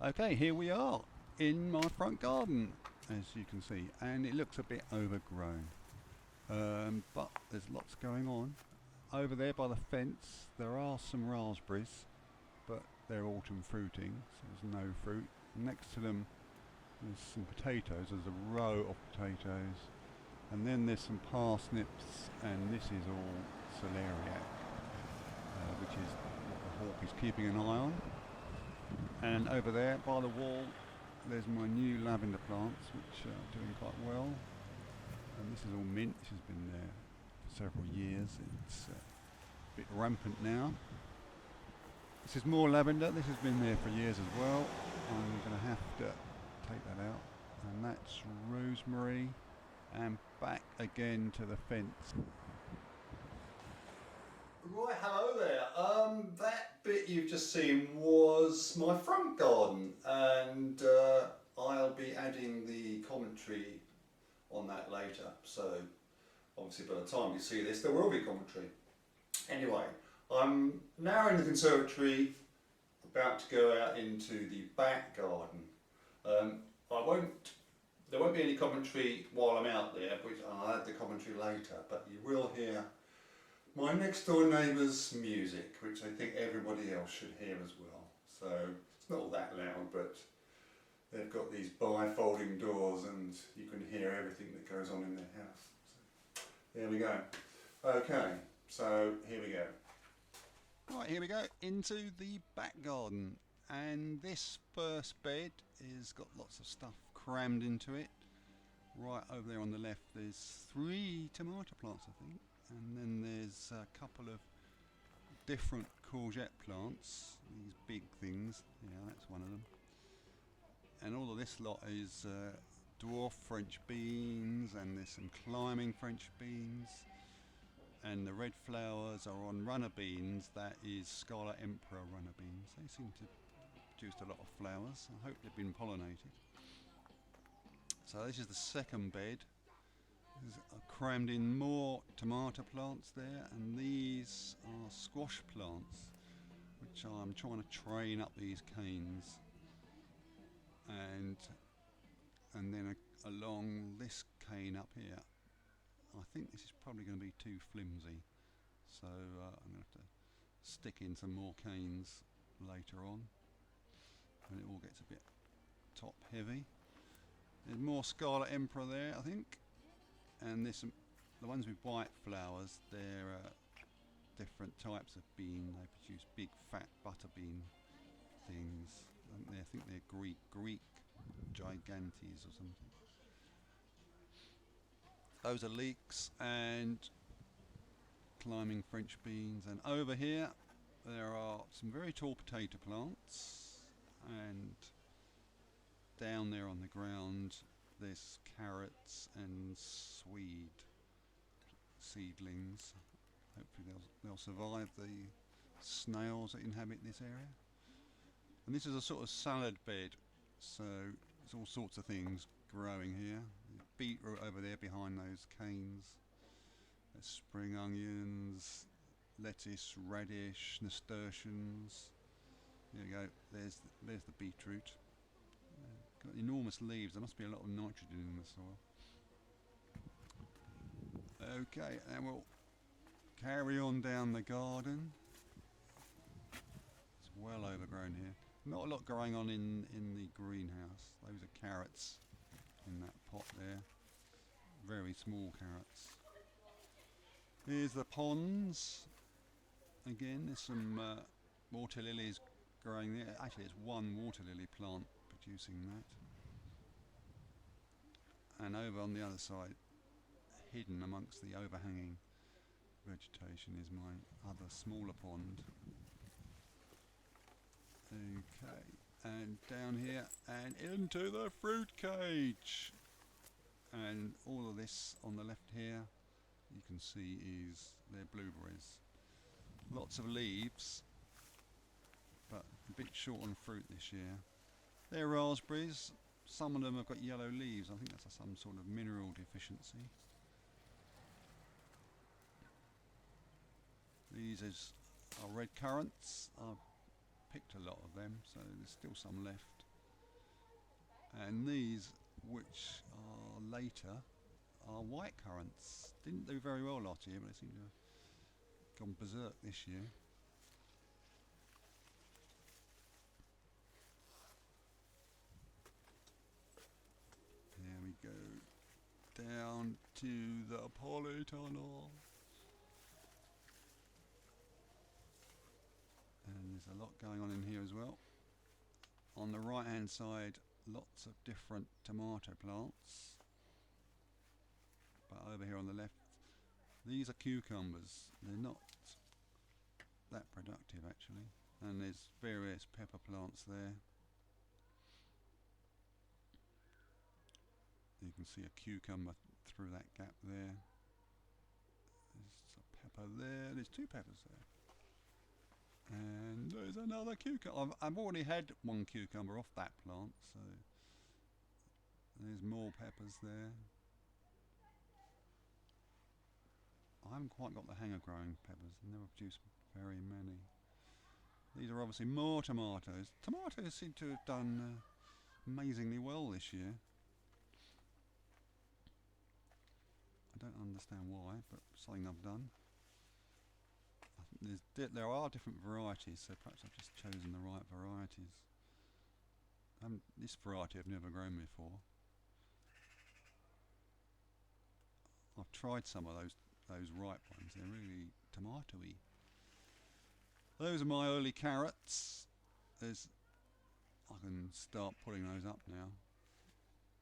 Okay, here we are in my front garden, as you can see, and it looks a bit overgrown. But there's lots going on. Over there by the fence, there are some raspberries, but they're autumn fruiting, so there's no fruit. Next to them, there's some potatoes. There's a row of potatoes, and then there's some parsnips, and this is all celeriac, which is what the hawk is keeping an eye on. And over there by the wall there's my new lavender plants, which are doing quite well. And this is all mint. This has been there for several years. It's a bit rampant now. This is more lavender. This has been there for years as well. I'm going to have to take that out. And that's rosemary. And back again to the fence. Right, hello there. That bit you've just seen was my front garden, and I'll be adding the commentary on that later. So obviously by the time you see this there will be commentary. Anyway, I'm now in the conservatory, about to go out into the back garden. There won't be any commentary while I'm out there, but I'll add the commentary later, but you will hear my next door neighbour's music, which I think everybody else should hear as well. So it's not all that loud, but they've got these bifolding doors and you can hear everything that goes on in their house. So there we go. Okay, so here we go. Right, here we go into the back garden, and this first bed has got lots of stuff crammed into it. Right over there on the left there's 3 tomato plants, I think. And then there's a couple of different courgette plants, these big things. Yeah, that's one of them. And all of this lot is dwarf French beans, and there's some climbing French beans. And the red flowers are on runner beans. That is Scarlet Emperor runner beans. They seem to produce a lot of flowers. I hope they've been pollinated. So this is the second bed. I've crammed in more tomato plants there, and these are squash plants, which I'm trying to train up these canes, and then along this cane up here. I think this is probably going to be too flimsy, so I'm going to have to stick in some more canes later on when it all gets a bit top heavy. There's more Scarlet Emperor there, I think. And there's the ones with white flowers, they're different types of bean. They produce big fat butter bean things. I think they're Greek gigantes or something. Those are leeks and climbing French beans. And over here there are some very tall potato plants, and down there on the ground there's carrots and swede seedlings. Hopefully they'll survive the snails that inhabit this area. And this is a sort of salad bed, so there's all sorts of things growing here. There's beetroot over there behind those canes. There's spring onions, lettuce, radish, nasturtiums. There you go. There's the beetroot. Got enormous leaves. There must be a lot of nitrogen in the soil. Okay, and we'll carry on down the garden. It's well overgrown here. Not a lot going on in the greenhouse. Those are carrots in that pot there. Very small carrots. Here's the ponds. Again, there's some water lilies growing there. Actually, there's one water lily plant producing that. And over on the other side, hidden amongst the overhanging vegetation, is my other smaller pond. Okay, and down here and into the fruit cage. And all of this on the left here, you can see is they're blueberries. Lots of leaves, but a bit short on fruit this year. They're raspberries. Some of them have got yellow leaves. I think that's some sort of mineral deficiency. These are red currants. I've picked a lot of them, so there's still some left. And these, which are later, are white currants. Didn't do very well last year, but they seem to have gone berserk this year. There we go, down to the polytunnel. And there's a lot going on in here as well. On the right hand side, lots of different tomato plants. But over here on the left, these are cucumbers. They're not that productive actually. And there's various pepper plants there. You can see a cucumber through that gap there. There's a pepper there. There's two peppers there. And there's another cucumber. I've already had one cucumber off that plant, so there's more peppers there. I haven't quite got the hang of growing peppers. I've never produced very many. These are obviously more tomatoes. Tomatoes seem to have done amazingly well this year. I don't understand why, but something I've done. There are different varieties, so perhaps I've just chosen the right varieties. This variety I've never grown before. I've tried some of those ripe ones. They're really tomatoey. Those are my early carrots. I can start pulling those up now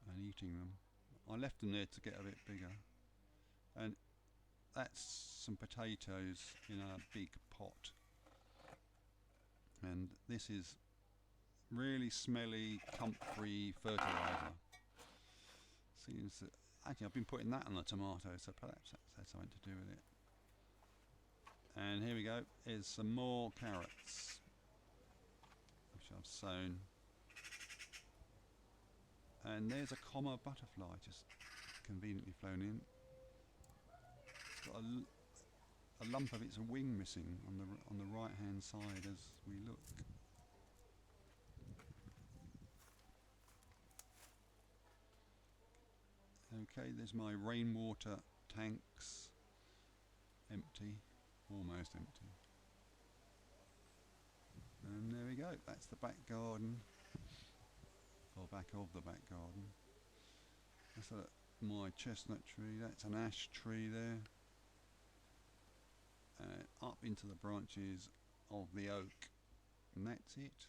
and eating them. I left them there to get a bit bigger. And that's some potatoes in a big pot. And this is really smelly, comfrey fertiliser. Seems that actually I've been putting that on the tomatoes, so perhaps that has something to do with it. And here we go, here's some more carrots, which I've sown. And there's a comma butterfly just conveniently flown in. It's got a lump of its wing missing on the right hand side as we look. Okay, there's my rainwater tanks, empty, almost empty. And there we go, that's the back garden, or back of the back garden. That's my chestnut tree, that's an ash tree there. Up into the branches of the oak, and that's it.